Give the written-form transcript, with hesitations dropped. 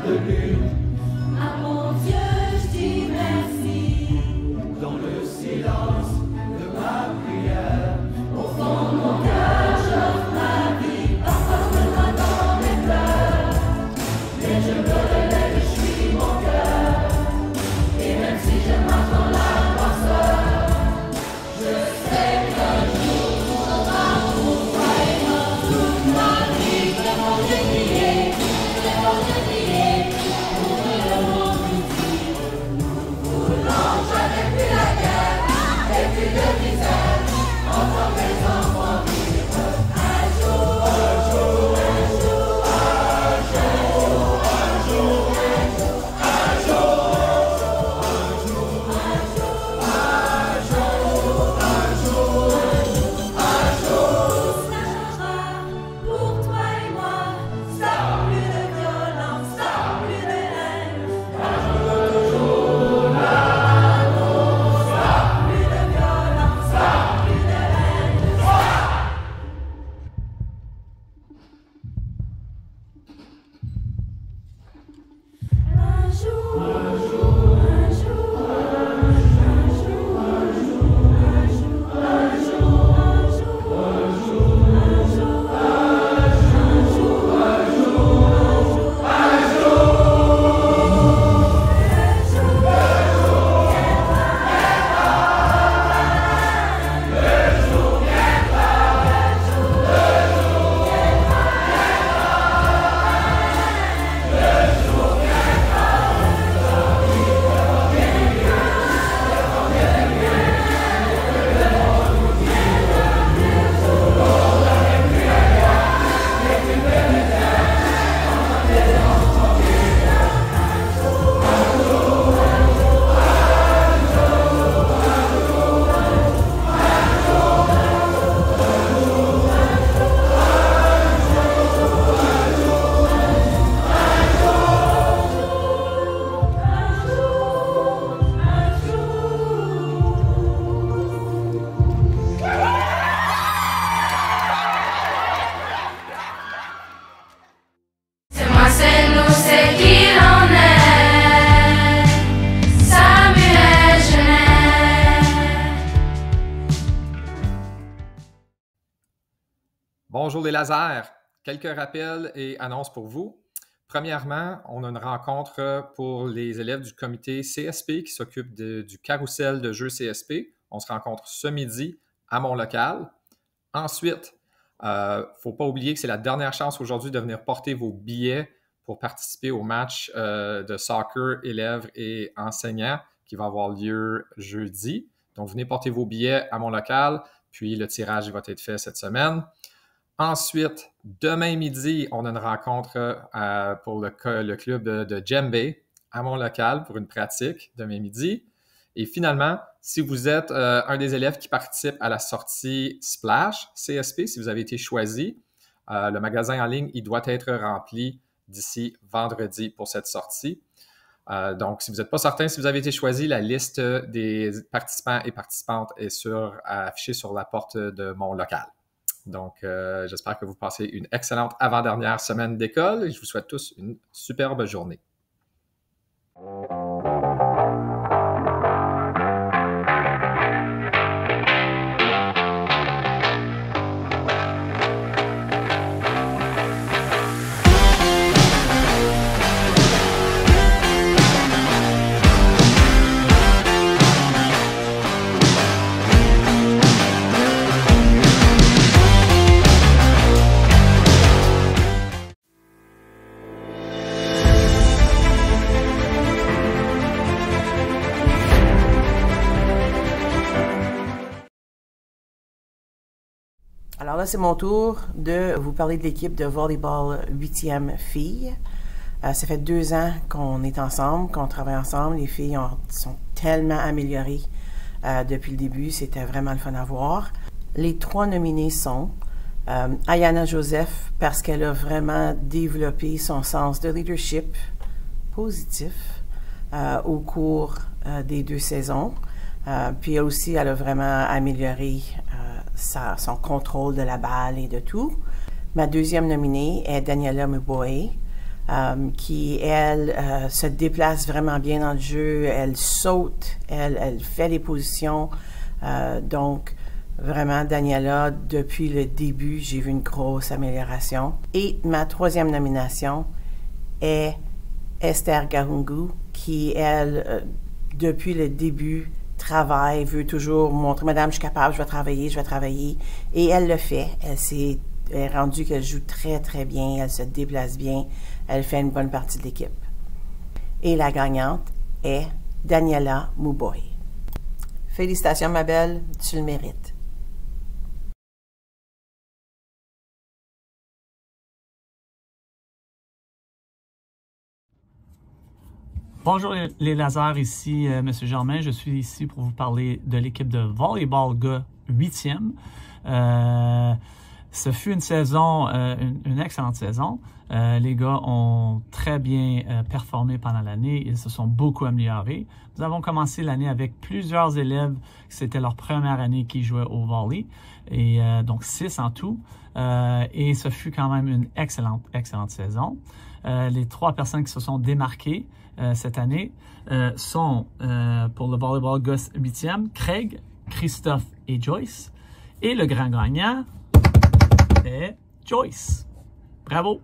de lune. À mon Dieu, je dis merci. Dans le silence de ma prière, Au fond de mon cœur, j'offre ma vie. Parfois je me noie dans mes pleurs, mais je me relève et je suis mon cœur. Et même si je marche dans la noirceur, je sais qu'un jour tout sera pour toi et moi. Toute ma vie, je vais manger crier, je vais manger crier pour que le monde nous dise. Voulant jamais plus la guerre et plus de misère. Entends mes enfants vivre un jour, un jour, un jour, un jour, un jour, un jour, un jour, ça changera pour toi et moi. Stop, plus de violence, stop, plus de haine. Toujours l'amour, stop, plus de violence, stop, plus de haine. Un jour, un jour, un jour, un jour, un jour, un jour, un jour, un jour, un jour, un jour, C'est moi, c'est nous, c'est qui l'on est. Samuel Genest. Bonjour les lasers, quelques rappels et annonces pour vous. Premièrement, on a une rencontre pour les élèves du comité CSP qui s'occupe du carrousel de jeux CSP. On se rencontre ce midi à mon local. Ensuite, il ne faut pas oublier que c'est la dernière chance aujourd'hui de venir porter vos billets pour participer au match de soccer élèves et enseignants qui va avoir lieu jeudi. Donc, venez porter vos billets à mon local, puis le tirage va être fait cette semaine. Ensuite, demain midi, on a une rencontre pour le club de djembé à mon local pour une pratique demain midi. Et finalement, si vous êtes un des élèves qui participe à la sortie Splash CSP, si vous avez été choisi, le magasin en ligne, il doit être rempli d'ici vendredi pour cette sortie. Donc, si vous n'êtes pas certain si vous avez été choisi, la liste des participants et participantes est affichée sur la porte de mon local. Donc, j'espère que vous passez une excellente avant-dernière semaine d'école et je vous souhaite tous une superbe journée. Alors là, c'est mon tour de vous parler de l'équipe de volleyball 8e filles. Ça fait 2 ans qu'on est ensemble, qu'on travaille ensemble. Les filles sont tellement améliorées depuis le début. C'était vraiment le fun à voir. Les 3 nominés sont Ayana Joseph, parce qu'elle a vraiment développé son sens de leadership positif au cours des 2 saisons. Puis aussi, elle a vraiment amélioré son contrôle de la balle et de tout. Ma 2e nominée est Daniela Muboe. qui, elle, se déplace vraiment bien dans le jeu. Elle saute, elle fait les positions. Donc, vraiment, Daniela, depuis le début, j'ai vu une grosse amélioration. Et ma troisième nomination est Esther Gahungu, qui, elle, depuis le début, travaille, veut toujours montrer, Madame, je suis capable, je vais travailler. Et elle le fait. Elle est rendue qu'elle joue très, très bien. Elle se déplace bien. Elle fait une bonne partie de l'équipe. Et la gagnante est Daniela Muboy. Félicitations, ma belle, tu le mérites. Bonjour les lasers, ici M. Germain. Je suis ici pour vous parler de l'équipe de volleyball gars 8e. Ce fut une saison, une excellente saison. Les gars ont très bien performé pendant l'année. Ils se sont beaucoup améliorés. Nous avons commencé l'année avec plusieurs élèves. C'était leur première année qui jouaient au volley. Et donc 6 en tout. Et ce fut quand même une excellente saison. Les 3 personnes qui se sont démarquées cette année sont pour le volleyball gars 8e, Craig, Christophe et Joyce. Et le grand gagnant est Joyce. Bravo!